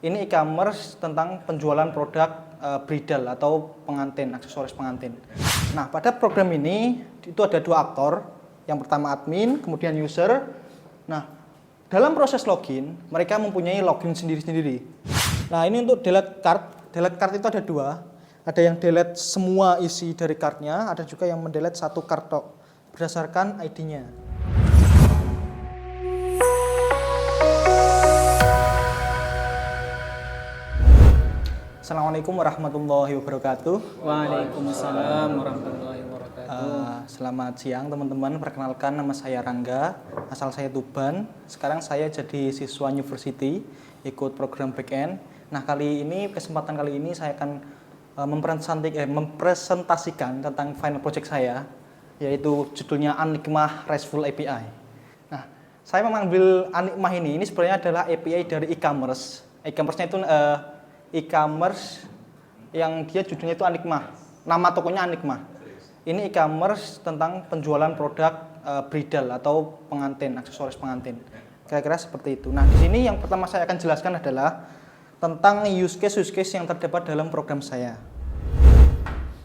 Ini e-commerce tentang penjualan produk bridal atau pengantin, aksesoris pengantin. Nah, pada program ini itu ada dua aktor. Yang pertama admin, kemudian user. Nah, dalam proses login, mereka mempunyai login sendiri-sendiri. Nah, ini untuk delete card. Delete card itu ada dua. Ada yang delete semua isi dari cardnya, ada juga yang mendelete satu kartu berdasarkan ID-nya. Assalamualaikum warahmatullahi wabarakatuh. Waalaikumsalam warahmatullahi wabarakatuh. Selamat siang teman-teman, perkenalkan nama saya Rangga, asal saya Tuban. Sekarang saya jadi siswa university, ikut program backend. Nah, kesempatan kali ini saya akan mempresentasikan tentang final project saya, yaitu judulnya Anikmah RESTful API. Nah, saya mengambil Anikmah ini sebenarnya adalah API dari e-commerce. E-commerce-nya itu e-commerce yang dia judulnya itu Anikmah. Nama tokonya Anikmah. Ini e-commerce tentang penjualan produk bridal atau pengantin, aksesoris pengantin. Kira-kira seperti itu. Nah, di sini yang pertama saya akan jelaskan adalah tentang use case yang terdapat dalam program saya.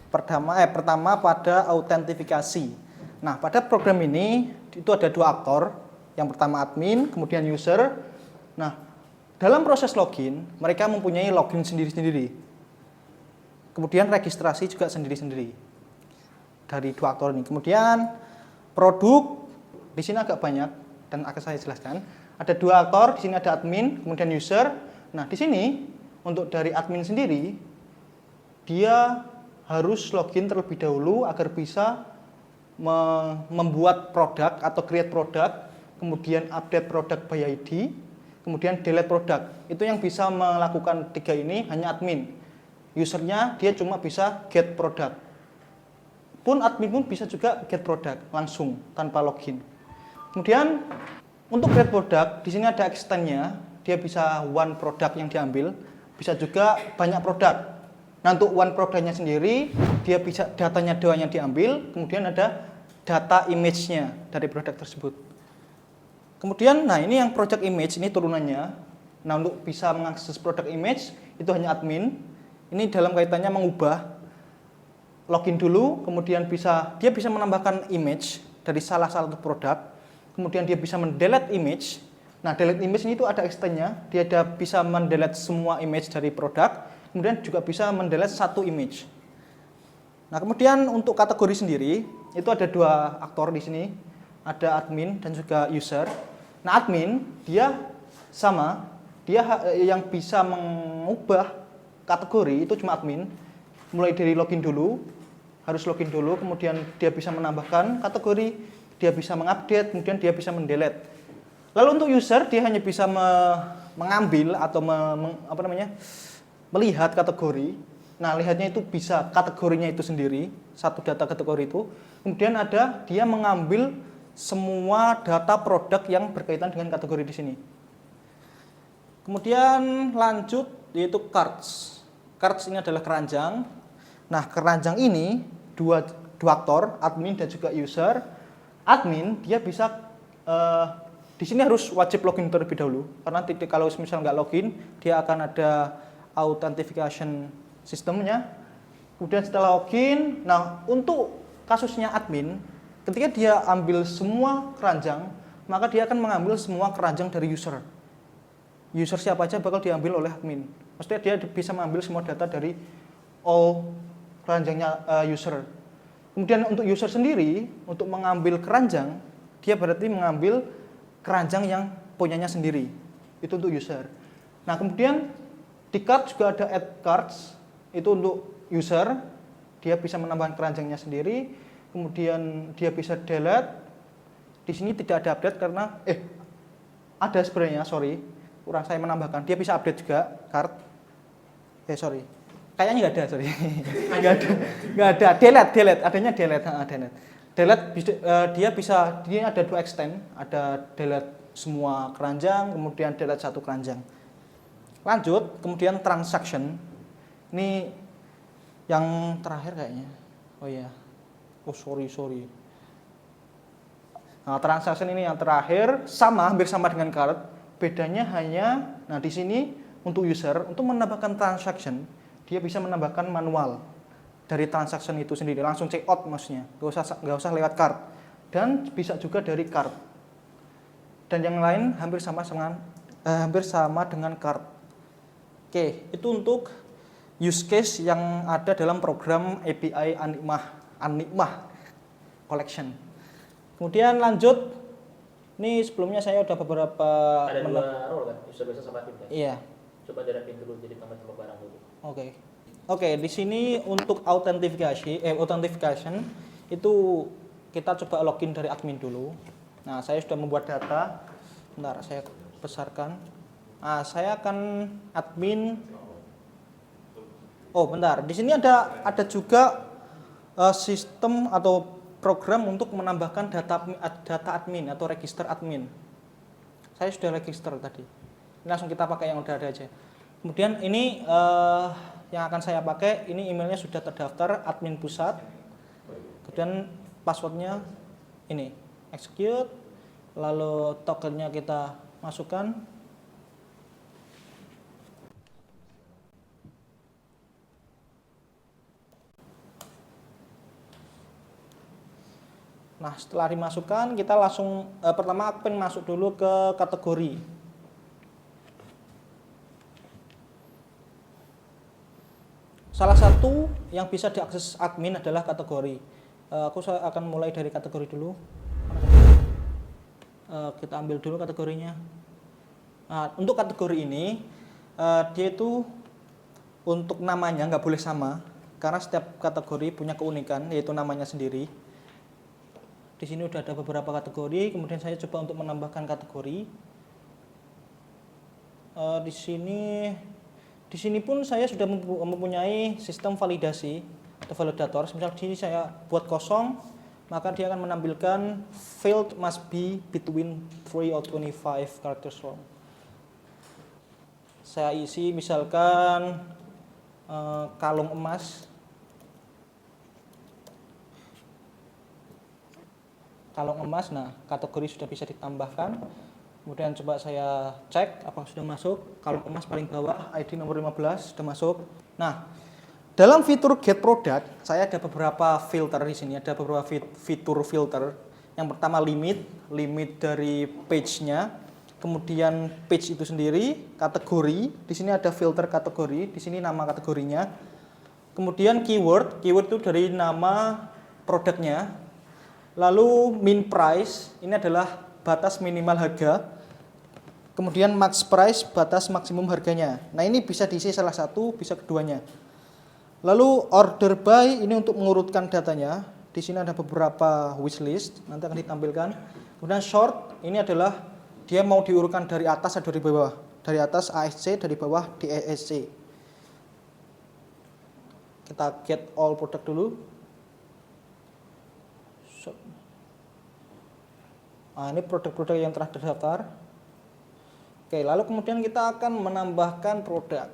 Pertama pada autentifikasi. Nah, pada program ini itu ada dua aktor. Yang pertama admin, kemudian user. Nah, dalam proses login, mereka mempunyai login sendiri-sendiri. Kemudian registrasi juga sendiri-sendiri dari dua aktor ini. Kemudian produk di sini agak banyak dan akan saya jelaskan. Ada dua aktor, di sini ada admin, kemudian user. Nah, di sini untuk dari admin sendiri, dia harus login terlebih dahulu agar bisa membuat produk atau create produk, kemudian update produk by ID, kemudian delete produk. Itu yang bisa melakukan tiga ini hanya admin. Usernya dia cuma bisa get product. Admin pun bisa juga get product langsung tanpa login. Kemudian untuk create product di sini ada extend-nya. Dia bisa one product yang diambil, bisa juga banyak produk. Nah, untuk one produknya sendiri, dia bisa datanya doang yang diambil, kemudian ada data image-nya dari produk tersebut. Kemudian, nah ini yang project image, ini turunannya. Nah, untuk bisa mengakses produk image, itu hanya admin. Ini dalam kaitannya mengubah, login dulu, kemudian dia bisa menambahkan image dari salah satu produk, kemudian dia bisa mendelete image. Nah, delete image ini itu ada extend-nya, dia bisa mendelete semua image dari produk, kemudian juga bisa mendelete satu image. Nah, kemudian untuk kategori sendiri, itu ada dua aktor di sini, ada admin dan juga user. Nah, admin dia yang bisa mengubah kategori itu cuma admin. Mulai dari login dulu, harus login dulu, kemudian dia bisa menambahkan kategori, dia bisa mengupdate, kemudian dia bisa mendelete. Lalu untuk user dia hanya bisa mengambil atau melihat kategori. Nah, lihatnya itu bisa kategorinya itu sendiri, satu data kategori itu. Kemudian dia mengambil semua data produk yang berkaitan dengan kategori di sini. Kemudian lanjut yaitu cards. Cards ini adalah keranjang. Nah, keranjang ini dua aktor, admin dan juga user. Admin dia bisa di sini harus wajib login terlebih dahulu karena kalau misal nggak login, dia akan ada authentication sistemnya. Kemudian setelah login, nah untuk kasusnya admin, ketika dia ambil semua keranjang, maka dia akan mengambil semua keranjang dari user. User siapa aja bakal diambil oleh admin. Maksudnya dia bisa mengambil semua data dari all keranjangnya user. Kemudian untuk user sendiri, untuk mengambil keranjang, dia berarti mengambil keranjang yang punyanya sendiri. Itu untuk user. Nah, kemudian di card juga ada add cards. Itu untuk user, dia bisa menambahkan keranjangnya sendiri. Kemudian dia bisa delete. Di sini tidak ada update karena ada sebenarnya, kurang saya menambahkan. Dia bisa update juga card. Kayaknya nggak ada, nggak ada. Delete, adanya delete. Dia ada dua extend, ada delete semua keranjang, kemudian delete satu keranjang. Lanjut, kemudian transaction. Ini yang terakhir kayaknya. Sorry. Nah, transaction ini yang terakhir hampir sama dengan card. Bedanya hanya, nah di sini untuk user untuk menambahkan transaction, dia bisa menambahkan manual dari transaction itu sendiri, langsung check out maksudnya, nggak usah lewat card, dan bisa juga dari card. Dan yang lain hampir sama dengan card. Oke, itu untuk use case yang ada dalam program API An-Nikmah Collection. Kemudian lanjut, ini sebelumnya saya udah beberapa ada dua role kan, user biasa sama admin kan? Iya. Coba dirapin dulu jadi tambah-tambah barang dulu. Oke, di sini untuk authentication itu kita coba login dari admin dulu. Nah, saya sudah membuat data. Bentar, saya besarkan. Nah, saya akan admin. Oh, bentar. Di sini ada juga sistem atau program untuk menambahkan data admin atau register admin. Saya sudah register tadi. Ini langsung kita pakai yang udah ada aja. Kemudian ini yang akan saya pakai, ini emailnya sudah terdaftar admin pusat. Kemudian passwordnya ini execute, lalu tokennya kita masukkan. Nah, setelah dimasukkan, kita langsung pertama aku pengen masuk dulu ke kategori. Salah satu yang bisa diakses admin adalah kategori. Aku akan mulai dari kategori dulu. Kita ambil dulu kategorinya. Nah, untuk kategori ini, dia itu untuk namanya nggak boleh sama, karena setiap kategori punya keunikan, yaitu namanya sendiri. Di sini udah ada beberapa kategori, kemudian saya coba untuk menambahkan kategori. Di sini pun saya sudah mempunyai sistem validasi atau validator. Misal di sini saya buat kosong, maka dia akan menampilkan field must be between 3 or 25 characters long. Saya isi misalkan kalung emas. Nah, kategori sudah bisa ditambahkan. Kemudian coba saya cek apakah sudah masuk. Kalung emas paling bawah, ID nomor 15 sudah masuk. Nah, dalam fitur get product, saya ada beberapa filter di sini, ada beberapa fitur filter. Yang pertama limit dari page-nya. Kemudian page itu sendiri, kategori. Di sini ada filter kategori, di sini nama kategorinya. Kemudian keyword itu dari nama produknya. Lalu min price, ini adalah batas minimal harga. Kemudian max price, batas maksimum harganya. Nah, ini bisa diisi salah satu, bisa keduanya. Lalu order by, ini untuk mengurutkan datanya. Di sini ada beberapa wishlist, nanti akan ditampilkan. Kemudian short, ini adalah dia mau diurutkan dari atas atau dari bawah. Dari atas ASC, dari bawah DESC. Kita get all product dulu. Nah, ini produk-produk yang telah terdaftar. Oke, lalu kemudian kita akan menambahkan produk.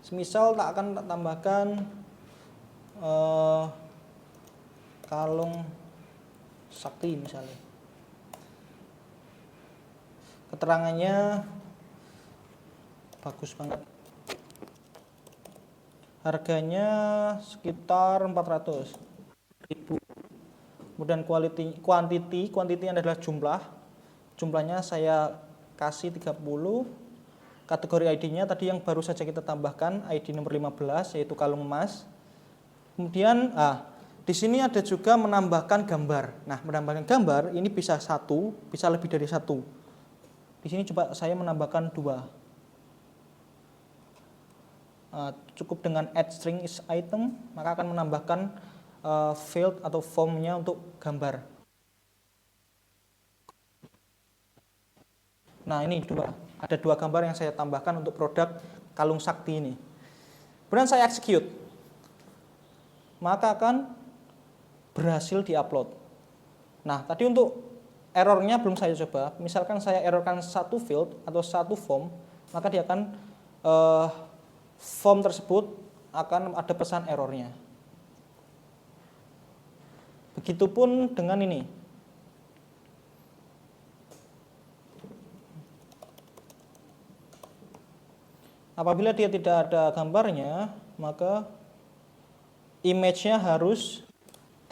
Semisal tak akan tambahkan kalung sakti misalnya. Keterangannya bagus banget. Harganya sekitar 400.000. Kemudian quantity adalah jumlahnya saya kasih 30. Kategori ID-nya tadi yang baru saja kita tambahkan, ID nomor 15 yaitu kalung emas. Kemudian di sini ada juga menambahkan gambar. Nah, menambahkan gambar ini bisa satu, bisa lebih dari satu. Di sini coba saya menambahkan 2. Cukup dengan add string is item, maka akan menambahkan field atau formnya untuk gambar. Nah, ini ada 2 gambar yang saya tambahkan untuk produk kalung sakti ini. Kemudian saya execute, maka akan berhasil diupload. Nah, tadi untuk errornya belum saya coba. Misalkan saya errorkan satu field atau satu form, maka dia akan form tersebut akan ada pesan errornya. Begitupun dengan ini. Apabila dia tidak ada gambarnya, maka image-nya harus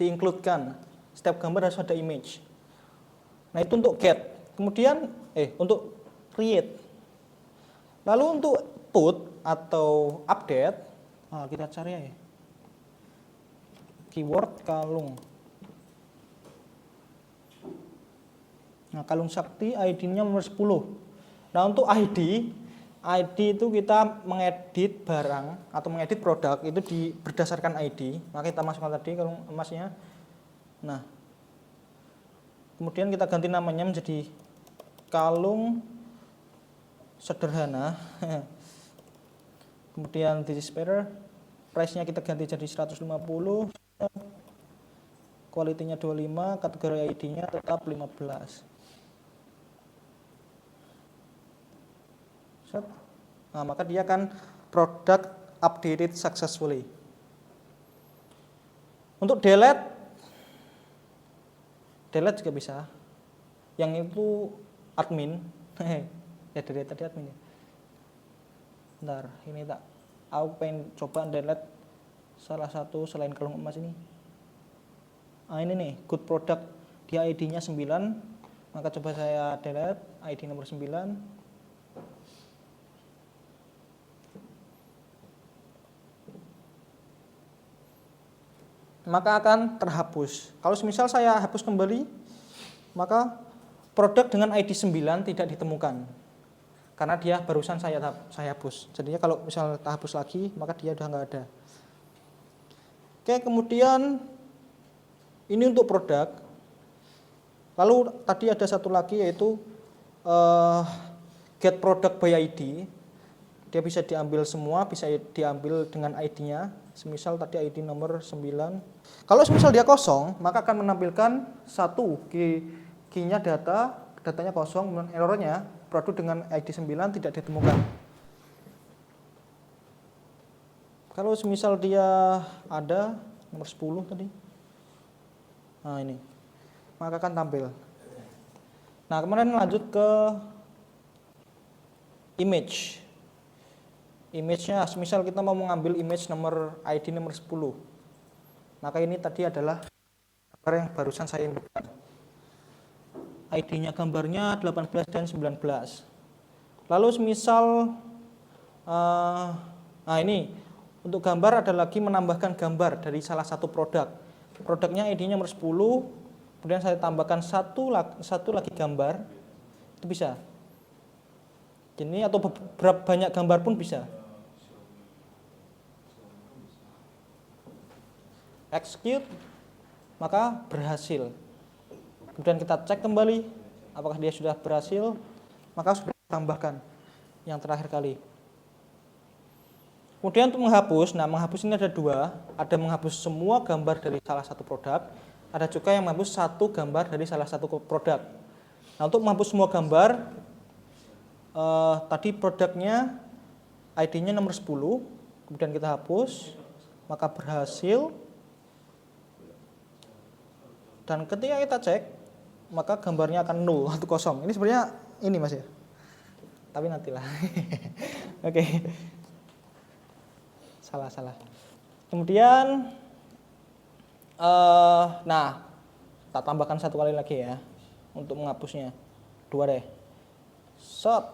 di-include-kan. Setiap gambar harus ada image. Nah, itu untuk get. Kemudian untuk create. Lalu untuk put atau update, kita cari ya. Keyword kalung. Nah, kalung sakti ID-nya nomor 10. Nah, untuk ID itu kita mengedit barang atau mengedit produk itu berdasarkan ID. Maka kita masukkan tadi kalung emasnya. Nah, kemudian kita ganti namanya menjadi kalung sederhana. Kemudian this is better. Price-nya kita ganti jadi 150. Quality-nya 25, kategori ID-nya tetap 15. Nah, maka dia akan product updated successfully. Untuk delete juga bisa. Yang itu admin. Ya dari tadi admin ya. Bentar, ini aku pengen coba delete salah satu selain kalung emas ini. Ini nih, good product, dia ID-nya 9. Maka coba saya delete ID nomor 9. Maka akan terhapus. Kalau misal saya hapus kembali, maka produk dengan ID 9 tidak ditemukan. Karena dia barusan saya hapus. Jadinya kalau misal tak hapus lagi, maka dia udah nggak ada. Oke, kemudian ini untuk produk. Lalu tadi ada satu lagi yaitu get product by ID. Dia bisa diambil semua, bisa diambil dengan ID-nya. Semisal tadi ID nomor 9. Kalau semisal dia kosong, maka akan menampilkan satu key-nya datanya kosong, kemudian errornya produk dengan ID 9 tidak ditemukan. Kalau semisal dia ada nomor 10 tadi. Nah, ini. Maka akan tampil. Nah, kemudian lanjut ke image. Image-nya, misal kita mau mengambil image nomor ID nomor 10. Maka ini tadi adalah gambar yang barusan saya inputkan. ID-nya gambarnya 18 dan 19. Lalu misal ini untuk gambar ada lagi menambahkan gambar dari salah satu produk. Produknya ID-nya nomor 10, kemudian saya tambahkan satu lagi gambar. Itu bisa. Ini atau beberapa banyak gambar pun bisa. Execute, maka berhasil. Kemudian kita cek kembali apakah dia sudah berhasil, maka sudah tambahkan yang terakhir kali. Kemudian untuk menghapus, menghapus ini ada dua, ada menghapus semua gambar dari salah satu produk, ada juga yang menghapus satu gambar dari salah satu produk. Nah, untuk menghapus semua gambar, tadi produknya ID-nya nomor 10, kemudian kita hapus, maka berhasil. Dan ketika kita cek, maka gambarnya akan 0 atau kosong. Ini sebenarnya ini Mas ya. Tapi nantilah. Oke. Salah. Kemudian tak tambahkan satu kali lagi ya untuk menghapusnya. 2 deh. Set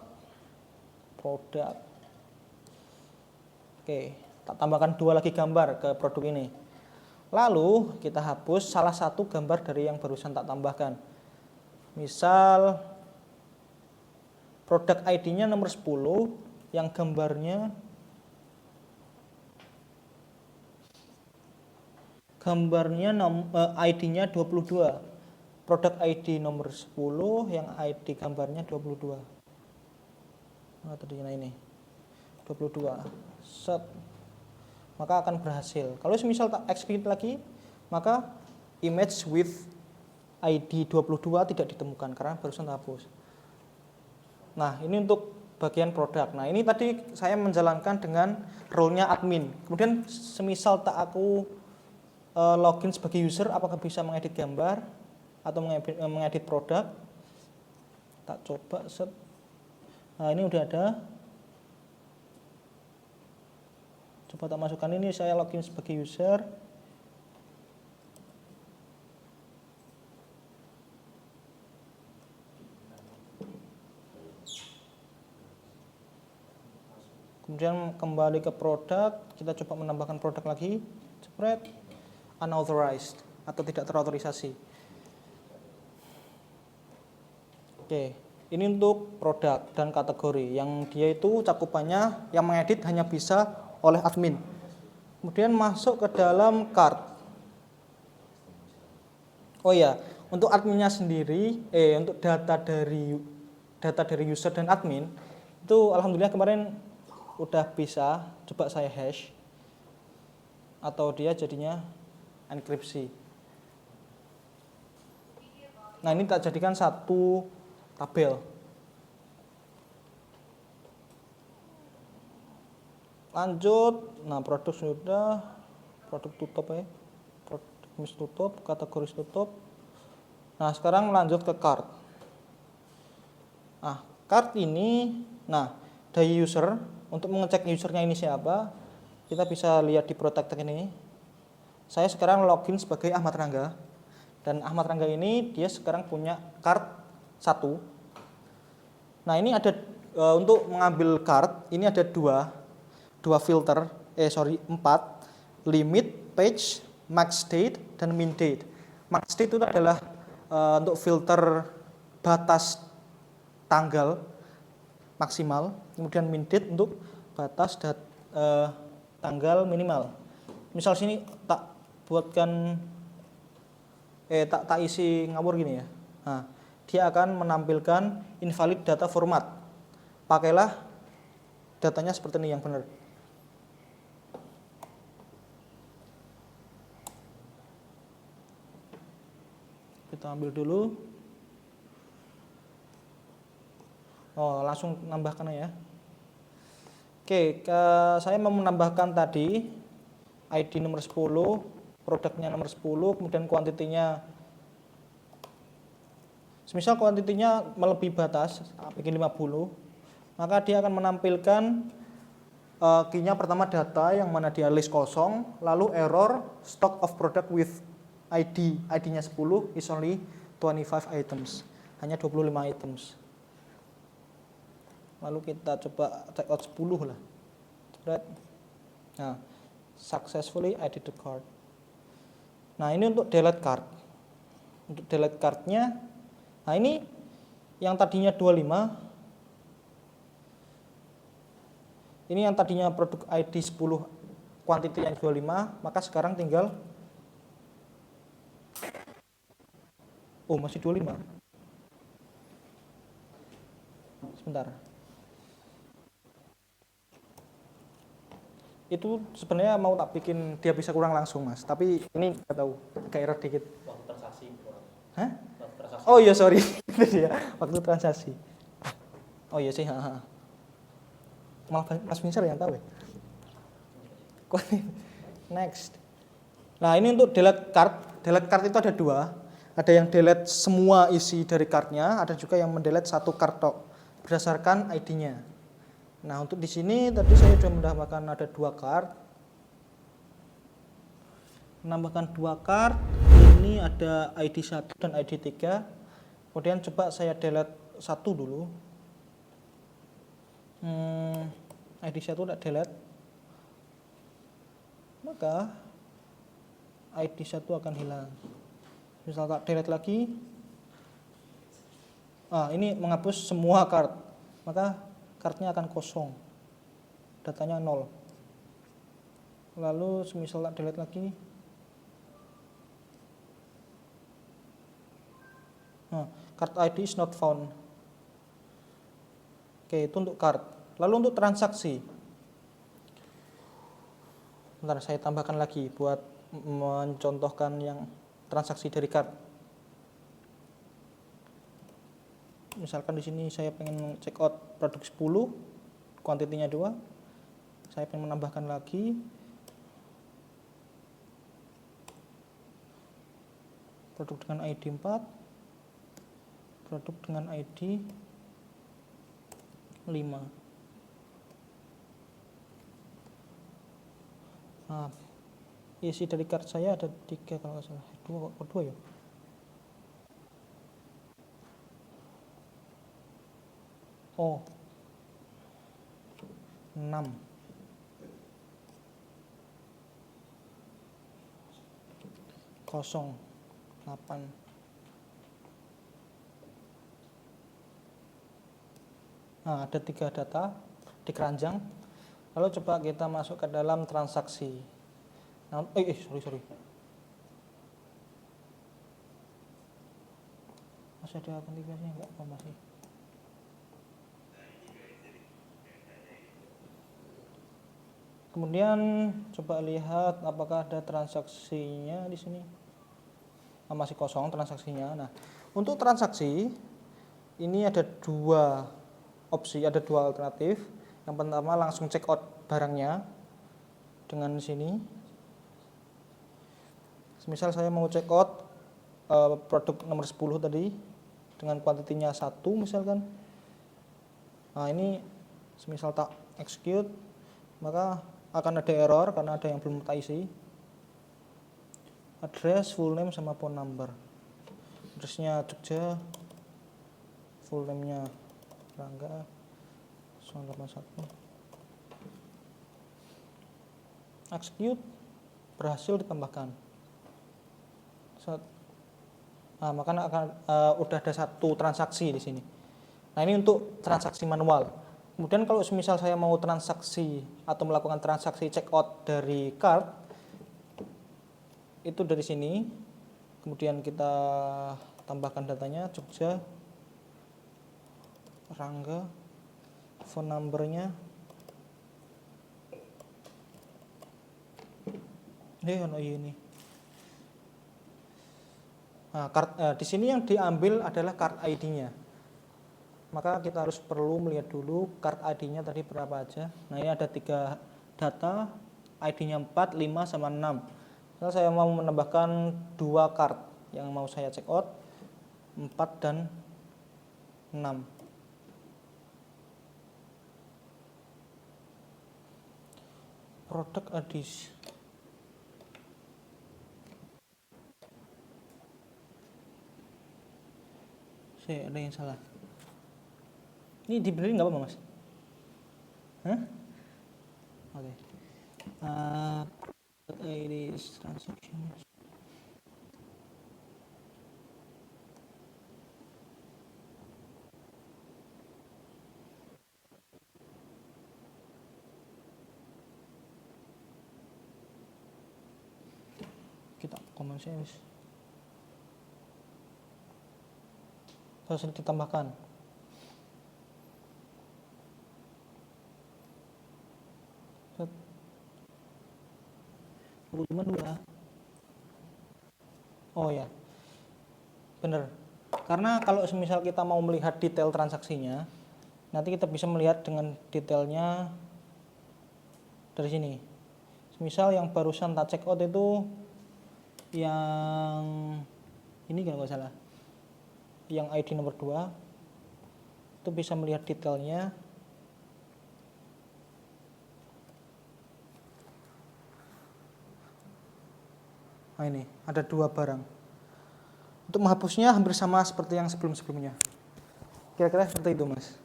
produk. Oke, tak tambahkan 2 lagi gambar ke produk ini. Lalu kita hapus salah satu gambar dari yang barusan tak tambahkan. Misal produk ID-nya nomor 10 yang gambarnya ID-nya 22. Produk ID nomor 10 yang ID gambarnya 22. Tadinya ini 22. Set. Maka akan berhasil. Kalau misal tak execute lagi, maka image with ID 22 tidak ditemukan karena barusan hapus. Nah, ini untuk bagian produk. Nah, ini tadi saya menjalankan dengan role-nya admin. Kemudian semisal tak aku login sebagai user, apakah bisa mengedit gambar atau mengedit produk? Tak coba set. Nah, ini udah ada. Coba tak masukkan ini, saya login sebagai user. Kemudian kembali ke produk, kita coba menambahkan produk lagi. Spread unauthorized atau tidak terautorisasi. Oke, ini untuk produk dan kategori yang dia itu cakupannya yang mengedit hanya bisa oleh admin. Kemudian masuk ke dalam cart. Oh ya, untuk adminnya sendiri, untuk data dari user dan admin itu alhamdulillah kemarin udah bisa. Coba saya hash atau dia jadinya enkripsi. Nah, ini tak jadikan satu tabel. Lanjut, nah produk sudah, produk tutup ya, produk tutup, kategori tutup. Nah, sekarang lanjut ke cart. Nah, cart ini, nah dari user, untuk mengecek usernya ini siapa, kita bisa lihat di protector ini. Saya sekarang login sebagai Ahmad Rangga, dan Ahmad Rangga ini dia sekarang punya cart 1. Nah, ini ada untuk mengambil cart ini ada dua filter, 4, limit, page, max date, dan min date. Max date itu adalah untuk filter batas tanggal maksimal, kemudian min date untuk batas tanggal minimal. Misal sini tak buatkan tak isi ngawur gini ya. Nah, dia akan menampilkan invalid data format. Pakailah datanya seperti ini yang benar. Kita ambil dulu. Oh, langsung nambahkan ya. Oke, saya mau menambahkan tadi ID nomor 10, produknya nomor 10, kemudian kuantitinya. Semisal kuantitinya melebihi batas, bikin 50, maka dia akan menampilkan key-nya pertama data yang mana dia list kosong, lalu error stock of product with ID-nya 10 is only 25 items. Hanya 25 items. Lalu kita coba check out 10 lah. Nah, successfully added the cart. Nah, ini untuk delete cart. Untuk delete cart-nya, nah ini yang tadinya 25, ini yang tadinya produk ID 10 quantity yang 25, maka sekarang tinggal masih 25. Sebentar. Itu sebenarnya mau tak bikin dia bisa kurang langsung, Mas, tapi ini nggak tahu, agak error dikit. Waktu transaksi kurang. Hah? Waktu transaksi. Oh iya, sorry. Itu dia, waktu transaksi. Oh iya sih, malah Mas Vincent yang tahu ya. Next. Nah, ini untuk delete cart. Delete cart itu ada dua. Ada yang delete semua isi dari card-nya, ada juga yang mendelete satu card berdasarkan ID-nya. Nah, untuk di sini tadi saya sudah menambahkan ada 2 card. Menambahkan 2 card. Ini ada ID 1 dan ID 3. Kemudian coba saya delete 1 dulu. ID 1 tak delete. Maka ID 1 akan hilang. Misal tak delete lagi. Ini menghapus semua card. Maka cardnya akan kosong, datanya 0. Lalu semisal tak delete lagi, card ID is not found. Oke, itu untuk card. Lalu untuk transaksi, bentar saya tambahkan lagi buat mencontohkan yang transaksi dari card. Misalkan di sini saya pengen check out produk 10, kuantitinya 2. Saya pengen menambahkan lagi produk dengan ID 4, produk dengan ID 5. Nah, isi dari card saya ada 3 kalau nggak salah. 2 kok 2 ya? Oh, 6. Kosong 8. Nah, ada 3 data di keranjang. Lalu coba kita masuk ke dalam transaksi. Nah, sorry. Masih ada autentikasinya enggak? Oh, masih. Kemudian coba lihat apakah ada transaksinya di sini. Nah, masih kosong transaksinya. Nah, untuk transaksi ini ada 2 opsi, ada 2 alternatif. Yang pertama langsung check out barangnya dengan sini. Misal saya mau check out produk nomor 10 tadi dengan kuantitinya 1 misalkan. Nah, ini semisal tak execute, maka akan ada error karena ada yang belum tak isi. Address, full name sama phone number. Addressnya Jogja, full name-nya Rangga 081. Execute, berhasil ditambahkan. Nah, maka udah ada 1 transaksi di sini. Nah, ini untuk transaksi manual. Kemudian kalau semisal saya mau transaksi atau melakukan transaksi check out dari card, itu dari sini. Kemudian kita tambahkan datanya Jogja, Rangga, phone number-nya. Ini. Nah, di sini yang diambil adalah card ID-nya. Maka kita harus perlu melihat dulu card ID-nya tadi berapa aja. Nah, ini ada 3 data, ID-nya 4, 5, sama 6. Nah, saya mau menambahkan 2 card yang mau saya check out, 4 dan 6. Produk adis. Ada yang salah. Ini dibenerin nggak apa-apa, Mas? Hah? Oke. ID transaction. Kita common sense. Harus ditambahkan. Cuma 2. Oh ya, bener. Karena kalau semisal kita mau melihat detail transaksinya, nanti kita bisa melihat dengan detailnya dari sini. Misal yang barusan tak check out itu yang ini kalau nggak salah, yang ID nomor 2 itu bisa melihat detailnya. Nah, ini ada 2 barang. Untuk menghapusnya hampir sama seperti yang sebelum-sebelumnya. Kira-kira seperti itu, Mas.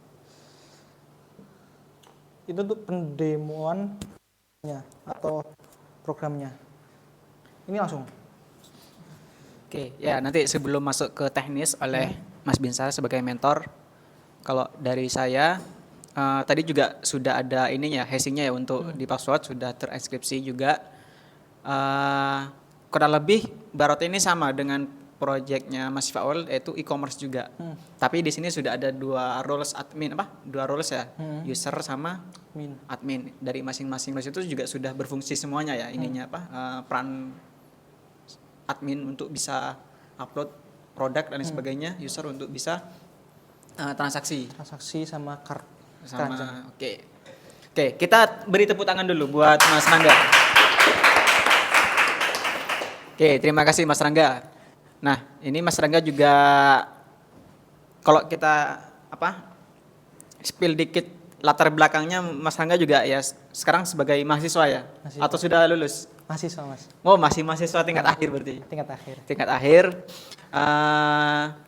Itu untuk pendemoannya atau programnya. Ini langsung. Oke, ya nanti sebelum masuk ke teknis oleh Mas Binsar sebagai mentor, kalau dari saya tadi juga sudah ada ininya, hashingnya ya untuk di password sudah terinskripsi juga. Kurang lebih Barot ini sama dengan proyeknya Mas Faul, yaitu e-commerce juga. Tapi di sini sudah ada 2 roles admin, 2 roles ya, user sama admin. Dari masing-masing roles itu juga sudah berfungsi semuanya ya, ininya peran admin untuk bisa upload produk dan sebagainya, user untuk bisa transaksi sama card. Sama. Oke, kita beri tepuk tangan dulu buat Mas Rangga. Oke, terima kasih Mas Rangga. Nah, ini Mas Rangga juga kalau kita spill dikit latar belakangnya Mas Rangga juga ya sekarang sebagai mahasiswa ya? Mahasiswa. Atau sudah lulus? Mahasiswa, Mas. Oh, masih mahasiswa tingkat akhir berarti. Tingkat akhir. Tingkat akhir.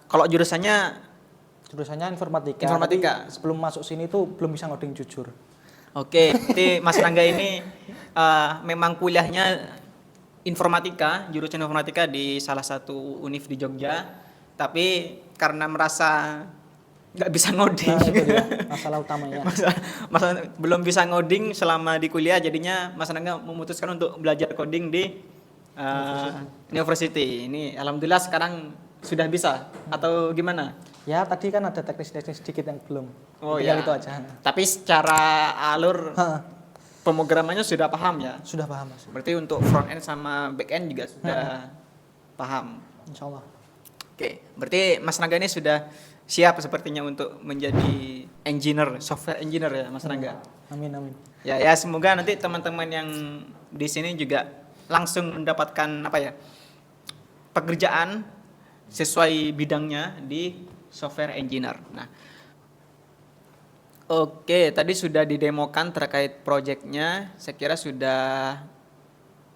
Kalau jurusannya Jurusannya informatika. Informatika. Tapi sebelum masuk sini tuh belum bisa ngoding jujur. oke, jadi Mas Rangga ini memang kuliahnya informatika, jurusan informatika di salah satu univ di Jogja, tapi karena merasa nggak bisa ngoding, Nah, itu dia masalah utamanya. masa belum bisa ngoding selama di kuliah, jadinya Mas Rangga memutuskan untuk belajar coding di university. Ini alhamdulillah sekarang sudah bisa atau gimana? Ya, tadi kan ada teknis-teknis sedikit yang belum. Oh Tinggal ya. itu aja. Tapi secara alur Heeh, pemrogramannya sudah paham ya? sudah paham, Mas. Berarti untuk front end sama back end juga sudah paham. Insya Allah. Oke, berarti Mas Rangga ini sudah siap sepertinya untuk menjadi engineer, software engineer ya Mas Rangga. Amin, amin. Ya, semoga nanti teman-teman yang di sini juga langsung mendapatkan pekerjaan sesuai bidangnya di software engineer. Nah, oke, tadi sudah didemokan terkait projectnya. Saya kira sudah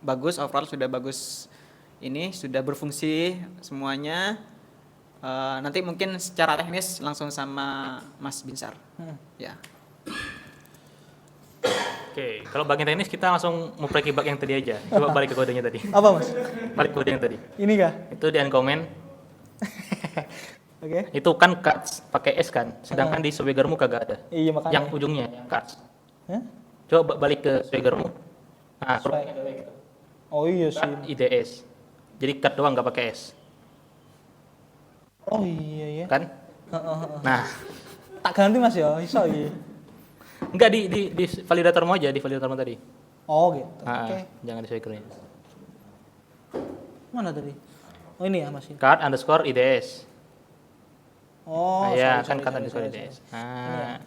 bagus, overall sudah bagus. Ini sudah berfungsi semuanya. Nanti mungkin secara teknis langsung sama Mas Binsar. Ya. Oke, kalau bagian teknis kita langsung memperbaiki bug yang tadi aja. Coba balik ke kodenya tadi. Apa, Mas? Balik ke kode yang tadi. Ini kah? Itu di uncomment. Oke. Itu kan cards pakai S kan, sedangkan di Swaggermu kagak ada. Iya, makanya. Yang ujungnya yang cards. Hah? Coba balik ke Swaggermu. Nah, Oh iya sih. card IDS. Jadi card doang nggak pakai S, Oh iya ya. kan? Heeh. Nah, Tak ganti, Mas ya, iso iki. enggak di validatormu aja, di validatormu tadi. Oh gitu. Nah, Oke. jangan di Swaggernya. Mana tadi? Oh ini ya, Mas. Card underscore IDS. Oh, Nah, ya, sorry, kan sorry, card sorry, underscore sorry, IDS. sorry. Ini ya. Nah,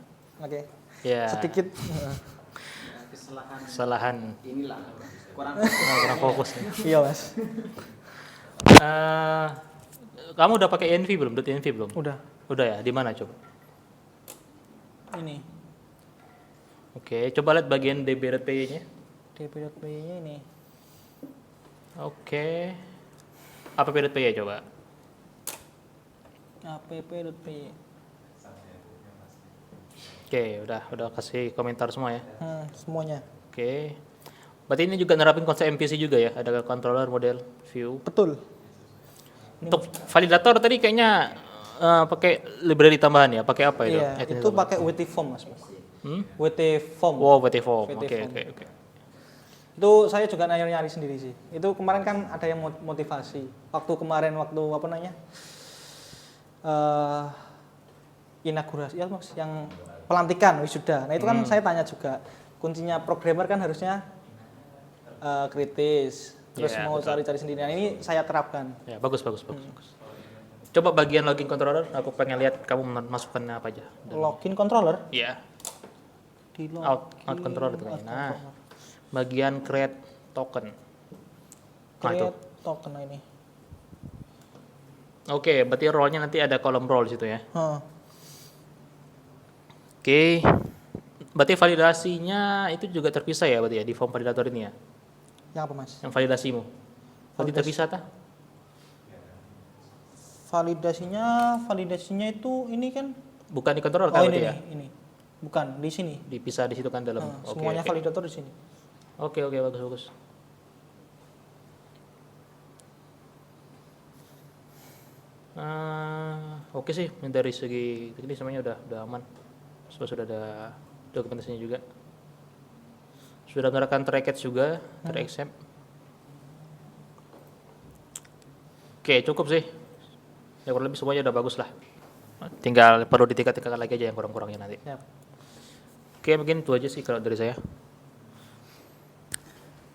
Oke. ya. Sedikit. Kesalahan. Inilah kurang Kurang fokus nih. Iya, Mas. Kamu udah pakai INV belum? .env belum? Udah. Udah ya. Di mana coba? Ini Oke, coba lihat bagian db.py-nya. dp.py-nya ini. Oke. app.py ya coba. app.py. Oke, udah kasih komentar semua ya. Semuanya. Oke. Berarti ini juga nerapin konsep MPC juga ya? Ada controller, model, view. Betul. Untuk validator tadi kayaknya pakai library tambahan ya? Pakai apa itu? Iya, itu pakai WT form, Mas. WT form. Wow, WT form. WT Oke, form. oke. Itu saya juga nyari-nyari sendiri sih. Itu kemarin kan ada yang motivasi. Waktu apa namanya? Inaugurasi ya, Mas, yang pelantikan wisuda. Nah, itu kan saya tanya juga. Kuncinya programmer kan harusnya kritis. Terus Iya, mau betul. cari-cari sendiri. Nah, ini saya terapkan. Ya, bagus. Coba bagian login controller, aku pengen lihat kamu masukkan apa aja. Login controller Iya, di login. out controller itu kayaknya. Nah, bagian create token. Nah, itu. Create token ini. Oke, berarti role-nya nanti ada kolom role di situ ya. Hah. Oke. Berarti validasinya itu juga terpisah ya berarti ya di form validator ini ya. Yang apa, Mas? Yang validasimu. Berarti terpisah tah? Validasinya itu ini kan. Bukan di controller Oh, kan ini berarti nih, ya? ini. Bukan di sini. Dipisah di situ kan dalam. Nah, Oke, semuanya oke. validator di sini. Oke, bagus. Oke sih, dari segi teknis semuanya udah aman. Sudah ada dokumentasinya juga. Sudah gerakan tracket juga, teraccept. Oke, cukup sih. Ya kurang lebih semuanya udah bagus lah. Tinggal perlu ditingkat-tingkatkan lagi aja yang kurang-kurangnya nanti. Siap. Oke, mungkin itu aja sih kalau dari saya.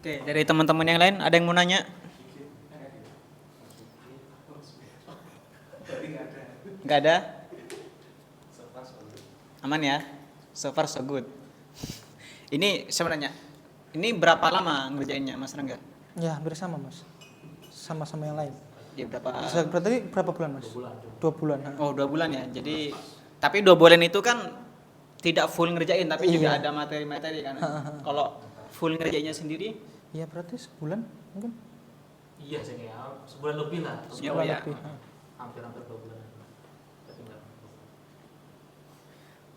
Oke, dari teman-teman yang lain ada yang mau nanya? Nggak ada? Aman ya? So far so good. Ini sebenarnya, ini berapa lama ngerjainnya Mas Rangga? Ya, hampir sama, Mas. Sama-sama yang lain. Ya berapa? Berarti berapa bulan, Mas? 2 bulan. 2 bulan. Oh 2 bulan ya. Jadi tapi 2 bulan itu kan tidak full ngerjain tapi juga Iya. ada materi-materi kan. Kalau full ngerjainnya sendiri Iya berarti sebulan mungkin. Iya sih ya, sebulan lebih lah. Sebulan ya. lebih. Hampir-hampir 2 bulan. Tapi enggak.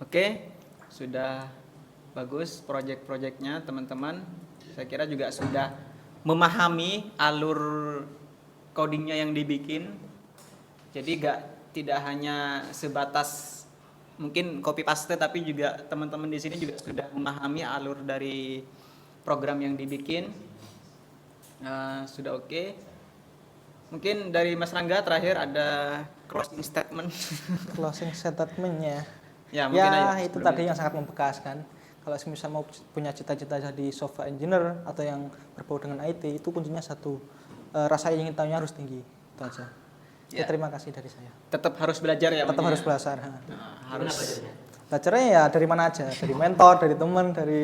Oke, sudah bagus proyek-proyeknya teman-teman. Saya kira juga sudah memahami alur codingnya yang dibikin. Jadi tidak hanya sebatas mungkin copy paste, tapi juga teman-teman di sini juga sudah memahami alur dari program yang dibikin. Sudah oke. Mungkin dari Mas Rangga terakhir ada closing statement. Closing statementnya. Ya, mungkin aja itu sebelum tadi itu. yang sangat membekas kan. Kalau misal mau punya cita-cita jadi software engineer atau yang berbau dengan IT, itu kuncinya satu, rasa ingin tahunya harus tinggi. Itu aja. Ya. Terima kasih dari saya. Tetap harus belajar ya. Tetap Mas, harus ya? belajar. Harus Belajarnya ya dari mana aja, dari mentor, dari teman, dari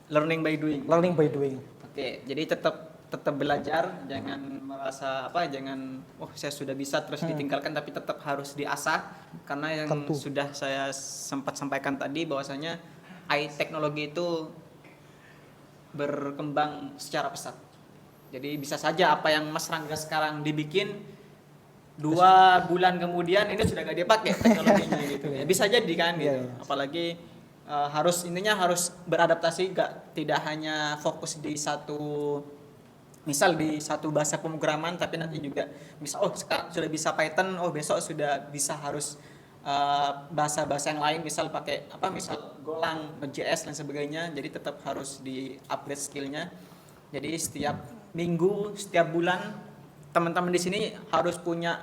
learning by doing. learning by doing. Oke, jadi tetap belajar, jangan merasa jangan saya sudah bisa terus ditinggalkan, tapi tetap harus diasah karena yang Tentu. sudah saya sempat sampaikan tadi bahwasanya teknologi itu berkembang secara pesat. Jadi bisa saja apa yang Mas Rangga sekarang dibikin 2 bulan kemudian ini sudah gak dipakai teknologinya gitu. Ya, bisa jadi kan gitu. Iya, iya. Apalagi harus beradaptasi, tidak hanya fokus di satu bahasa pemrograman, tapi nanti juga bisa sekarang sudah bisa Python, besok sudah bisa harus bahasa-bahasa yang lain, misal pakai misal Golang, JS dan sebagainya. Jadi tetap harus di-upgrade skillnya. Jadi setiap minggu, setiap bulan teman-teman di sini harus punya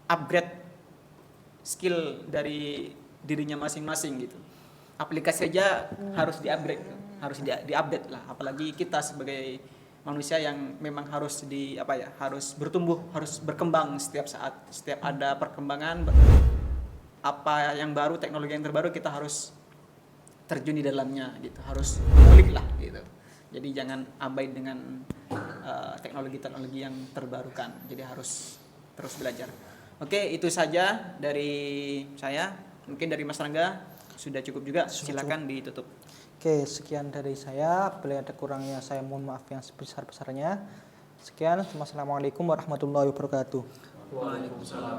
upgrade skill dari dirinya masing-masing gitu. Aplikasi aja harus di-upgrade, harus di-update lah. Apalagi kita sebagai manusia yang memang harus harus bertumbuh, harus berkembang setiap saat, setiap ada perkembangan apa yang baru, teknologi yang terbaru, kita harus terjun di dalamnya gitu, harus ngulik lah gitu. Jadi jangan abai dengan teknologi-teknologi yang terbarukan. Jadi harus terus belajar. Oke, itu saja dari saya. Mungkin dari Mas Rangga sudah cukup juga. Silakan ditutup. Oke, sekian dari saya. Bila ada kurangnya saya mohon maaf yang sebesar-besarnya. Sekian, wassalamualaikum warahmatullahi wabarakatuh. Waalaikumsalam.